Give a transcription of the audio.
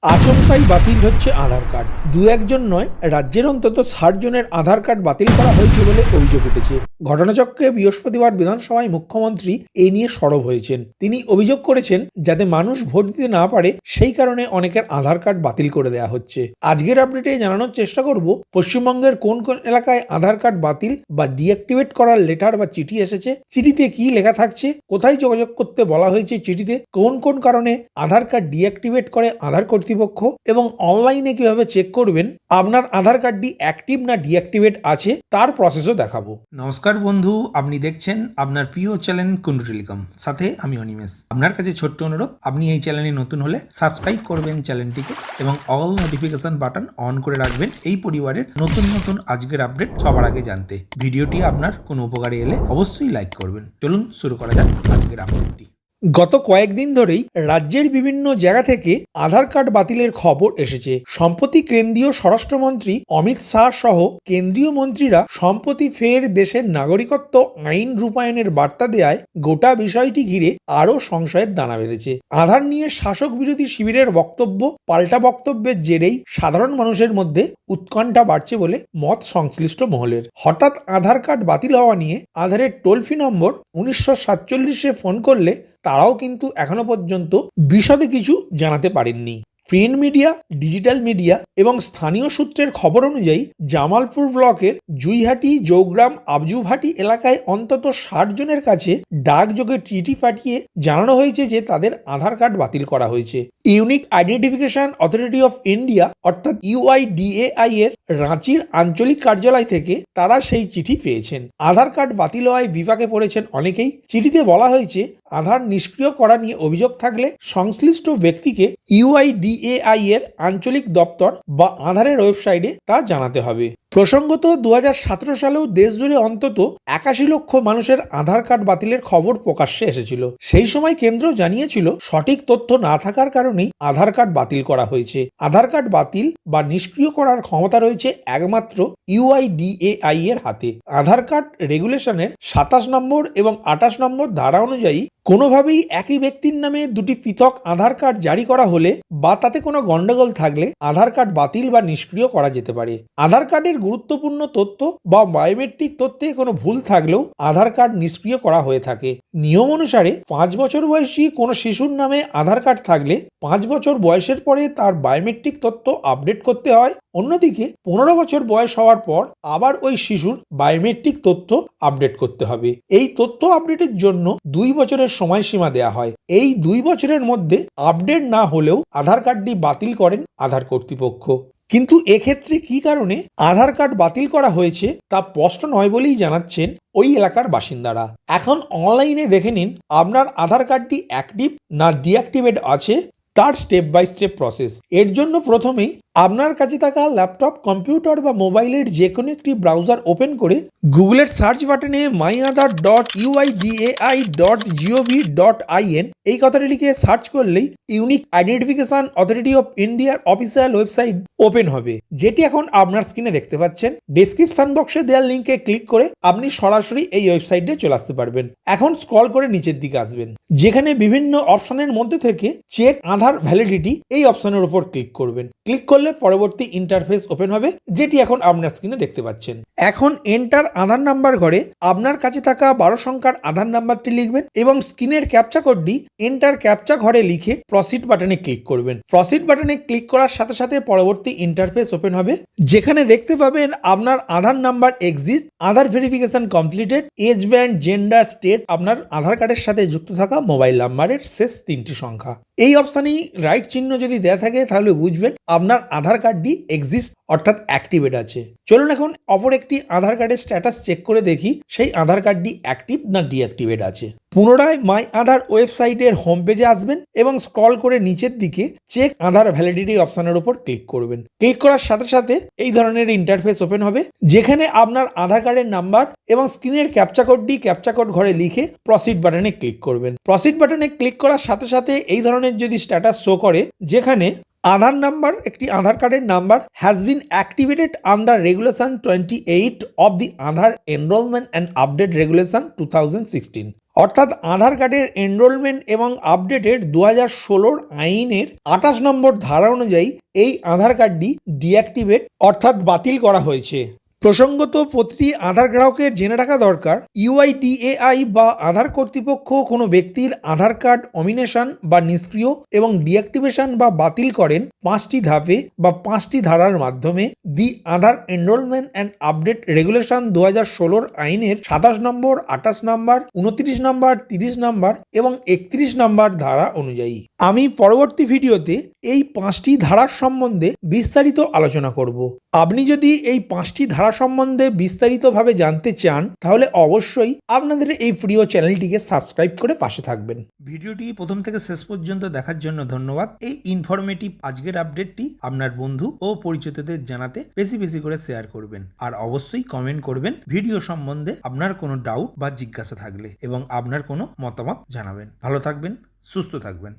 আচমকাই বাতিল হচ্ছে আধার কার্ড। দু একজন নয়, রাজ্যের অন্তত ৬০ জনের আধার কার্ড বাতিল করা হয়েছে বলে অভিযোগ উঠেছে। ঘটনাচক্রে বৃহস্পতিবার বিধানসভায় মুখ্যমন্ত্রী এ নিয়ে সরব হয়েছেন। তিনি অভিযোগ করেছেন, যাতে মানুষ ভোট দিতে না পারে সেই কারণে অনেকের আধার কার্ড বাতিল করে দেওয়া হচ্ছে। আজকের আপডেটে জানানোর চেষ্টা করব পশ্চিমবঙ্গের কোন কোন এলাকায় আধার কার্ড বাতিল বা ডিঅ্যাক্টিভেট করার লেটার বা চিঠি এসেছে, চিঠিতে কি লেখা থাকছে, কোথায় যোগাযোগ করতে বলা হয়েছে, চিঠিতে কোন কোন কারণে আধার কার্ড ডিঅ্যাক্টিভেট করে আধার কর্তৃপক্ষ, এবং অনলাইনে কিভাবে চেক করবেন আপনার আধার কার্ডটি অ্যাক্টিভ না ডিঅ্যাক্টিভেট আছে তার প্রসেসও দেখাবো। নমস্কার বন্ধু, আপনি দেখছেন আপনার প্রিয় চ্যানেল কুন্ডু টেলিকম, সাথে আমি অনিমেষ। আপনার কাছে ছোট্ট অনুরোধ, আপনি এই চ্যানেলে নতুন হলে সাবস্ক্রাইব করবেন চ্যানেলটিকে এবং অল নোটিফিকেশন বাটন অন করে রাখবেন এই পরিবারের নতুন নতুন আজকের আপডেট সবার আগে জানতে। ভিডিওটি আপনার কোনো উপকারে এলে অবশ্যই লাইক করবেন। চলুন শুরু করা যাক আজকের আপডেটটি। গত কয়েকদিন ধরেই রাজ্যের বিভিন্ন জায়গা থেকে আধার কার্ড বাতিলের খবর এসেছে। সম্প্রতি কেন্দ্রীয় স্বরাষ্ট্রমন্ত্রী অমিত শাহ সহ কেন্দ্রীয় মন্ত্রীরা সম্প্রতি ফের দেশের নাগরিকত্ব আইন রূপায়ণের বার্তা দেয় গোটা বিষয়টি ঘিরে আরও সংশয়ের দানা বেঁধেছে। আধার নিয়ে শাসক বিরোধী শিবিরের বক্তব্য, পাল্টা বক্তব্যের জেরেই সাধারণ মানুষের মধ্যে উৎকণ্ঠা বাড়ছে বলে মত সংশ্লিষ্ট মহলের। হঠাৎ আধার কার্ড বাতিল হওয়া নিয়ে আধারের টোল ফ্রি নম্বর 1947-এ ফোন করলে তারাও কিন্তু এখনো পর্যন্ত বিশদে কিছু জানাতে পারেননি। প্রিন্ট মিডিয়া, ডিজিটাল মিডিয়া এবং স্থানীয় সূত্রের খবর অনুযায়ী জামালপুর ব্লকের জুইহাটি, জৌগ্রাম, আবজুভাটি এলাকায় অন্তত ৬০ জনের কাছে ডাকযোগে চিঠি পাঠিয়ে জানানো হয়েছে যে তাদের আধার কার্ড বাতিল করা হয়েছে। Unique identification authority of India অর্থাৎ UIDAI এর রাঁচির আঞ্চলিক কার্যালয় থেকে তারা সেই চিঠি পেয়েছেন। আধার কার্ড বাতিল হওয়ায় বিপাকে পড়েছেন অনেকেই। চিঠিতে বলা হয়েছে, আধার নিষ্ক্রিয় করা নিয়ে অভিযোগ থাকলে সংশ্লিষ্ট ব্যক্তিকে UIDAI এর আঞ্চলিক দপ্তর বা আধারের ওয়েবসাইটে তা জানাতে হবে। প্রসঙ্গত 2017 সালেও দেশজুড়ে অন্তত 81 লক্ষ মানুষের আধার কার্ড বাতিলের খবর প্রকাশ্যে এসেছিল। সেই সময় কেন্দ্র জানিয়েছিল, সঠিক তথ্য না থাকার কারণেই আধার কার্ড বাতিল করা হয়েছে। আধার কার্ড বাতিল বা নিষ্ক্রিয় করার ক্ষমতা রয়েছে একমাত্র UIDAI এর হাতে। আধার কার্ড রেগুলেশনের 27 নম্বর এবং 28 নম্বর ধারা অনুযায়ী কোনোভাবেই একই ব্যক্তির নামে দুটি পৃথক আধার কার্ড জারি করা হলে বা তাতে কোনো গন্ডগোল থাকলে আধার কার্ড বাতিল বা নিষ্ক্রিয় করা যেতে পারে। আধার কার্ডের গুরুত্বপূর্ণ তথ্য বা বায়োমেট্রিক তথ্যে কোনো ভুল থাকলেও আধার কার্ড নিষ্ক্রিয় করা হয়ে থাকে। নিয়ম অনুসারে 5 বছর বয়সী কোনো শিশুর নামে আধার কার্ড থাকলে 5 বছর বয়সের পরে তার বায়োমেট্রিক তথ্য আপডেট করতে হয়। অন্যদিকে 15 বছর বয়স হওয়ার পর আবার ওই শিশুর বায়োমেট্রিক তথ্য আপডেট করতে হবে। এই তথ্য আপডেটের জন্য 2 বছরের সময়সীমা দেওয়া হয়। এই 2 বছরের মধ্যে আপডেট না হলেও আধার কার্ডটি বাতিল করেন আধার কর্তৃপক্ষ। কিন্তু এক্ষেত্রে কি কারণে আধার কার্ড বাতিল করা হয়েছে তা স্পষ্ট নয় বলেই জানাচ্ছেন ওই এলাকার বাসিন্দারা। এখন অনলাইনে দেখে নিন আপনার আধার কার্ডটি অ্যাক্টিভ না ডিঅ্যাক্টিভেট আছে তার স্টেপ বাই স্টেপ প্রসেস। এর জন্য প্রথমেই আপনার কাছে থাকা ল্যাপটপ, কম্পিউটার বা মোবাইলের যে কোনো একটি ব্রাউজার ওপেন করে গুগলের সার্চ বাটনে myaadhar.uidai.gov.in এই কথাটি লিখে সার্চ করলেই ইউনিক আইডেন্টিফিকেশন অথরিটি অফ ইন্ডিয়ার অফিসিয়াল ওয়েবসাইট ওপেন হবে, যেটি এখন আপনার স্ক্রিনে দেখতে পাচ্ছেন। ডেসক্রিপশন বক্সে দেওয়া লিঙ্কে ক্লিক করে আপনি সরাসরি এই ওয়েবসাইটে চলে আসতে পারবেন। এখন স্ক্রল করে নিচের দিকে আসবেন, যেখানে বিভিন্ন অপশনের মধ্যে থেকে চেক আধার ভ্যালিডিটি এই অপশনের উপর ক্লিক করবেন। ক্লিক করলে পরবর্তী ইন্টারফেস ওপেন হবে, যেটি এখন আপনার স্ক্রিনে দেখতে পাচ্ছেন। এখন এন্টার আধার নাম্বার ঘরে আপনার কাছে থাকা 12 সংখ্যার আধার নাম্বারটি লিখবেন এবং স্ক্রিনের ক্যাপচা কোডটি এন্টার ক্যাপচা ঘরে লিখে প্রসিড বাটনে ক্লিক করবেন। প্রসিড বাটনে ক্লিক করার সাথে সাথে পরবর্তী ইন্টারফেস ওপেন হবে, যেখানে দেখতে পাবেন আপনার Aadhaar number exist, Aadhaar verification completed, age band, gender, state, আপনার আধার কার্ডের সাথে যুক্ত থাকা মোবাইল নাম্বারের শেষ 3টি সংখ্যা। এই অপশানেই রাইট চিহ্ন যদি দেওয়া থাকে তাহলে বুঝবেন আপনার আধার কার্ডটি এক্সিস্ট অর্থাৎ অ্যাক্টিভেট আছে। চলুন এখন অপর একটি আধার কার্ডের স্ট্যাটাস চেক করে দেখি সেই আধার কার্ডটি অ্যাক্টিভ না ডিঅ্যাক্টিভেট আছে। পুনরায় মাই আধার ওয়েবসাইটের হোম পেজে আসবেন এবং স্ক্রল করে নিচের দিকে চেক আধার ভ্যালিডিটি অপশনের উপর ক্লিক করবেন। ক্লিক করার সাথে সাথে এই ধরনের ইন্টারফেস ওপেন হবে, যেখানে আপনার আধার কার্ডের নাম্বার এবং স্ক্রিনের ক্যাপচা কোডটি ক্যাপচা কোড ঘরে লিখে প্রসিড বাটনে ক্লিক করবেন। প্রসিড বাটনে ক্লিক করার সাথে সাথে এই ধরনের যদি স্ট্যাটাস শো করে, যেখানে আধার নাম্বার, একটি আধার কার্ডের number has been activated under regulation 28 of the Aadhaar enrolment and update regulation 2016 অর্থাৎ আধার কার্ডের এনরোলমেন্ট এবং আপডেটের 2016 আইনের 28 নম্বর ধারা অনুযায়ী এই আধার কার্ডটি ডিঅ্যাক্টিভেট অর্থাৎ বাতিল করা হয়েছে। প্রসঙ্গত প্রতিটি আধার গ্রাহকের জেনে রাখা দরকার, ইউআইডিএআই বা আধার কর্তৃপক্ষ কোনো ব্যক্তির আধার কার্ড অমিনেশন বা নিষ্ক্রিয় এবং ডিঅ্যাক্টিভেশন বা বাতিল করেন 5টি ধাপে বা 5টি ধারার মাধ্যমে দি আধার এনরোলমেন্ট অ্যান্ড আপডেট রেগুলেশন 2016 আইনের 27 নম্বর, 28 নম্বর, 29 নম্বর, 30 নম্বর এবং 31 নম্বর ধারা অনুযায়ী। আমি পরবর্তী ভিডিওতে এই 5টি ধারার সম্বন্ধে বিস্তারিত আলোচনা করব। আপনি যদি এই 5টি ধারা সম্বন্ধে বিস্তারিতভাবে জানতে চান তাহলে অবশ্যই আপনাদের এই প্রিয় চ্যানেলটিকে সাবস্ক্রাইব করে পাশে থাকবেন। ভিডিওটি প্রথম থেকে শেষ পর্যন্ত দেখার জন্য ধন্যবাদ। এই ইনফরমেটিভ আজকের আপডেটটি আপনার বন্ধু ও পরিচিতদের জানাতে বেশি বেশি করে শেয়ার করবেন আর অবশ্যই কমেন্ট করবেন ভিডিও সম্বন্ধে আপনার কোনো ডাউট বা জিজ্ঞাসা থাকলে এবং আপনার কোনো মতামত জানাবেন। ভালো থাকবেন, সুস্থ থাকবেন।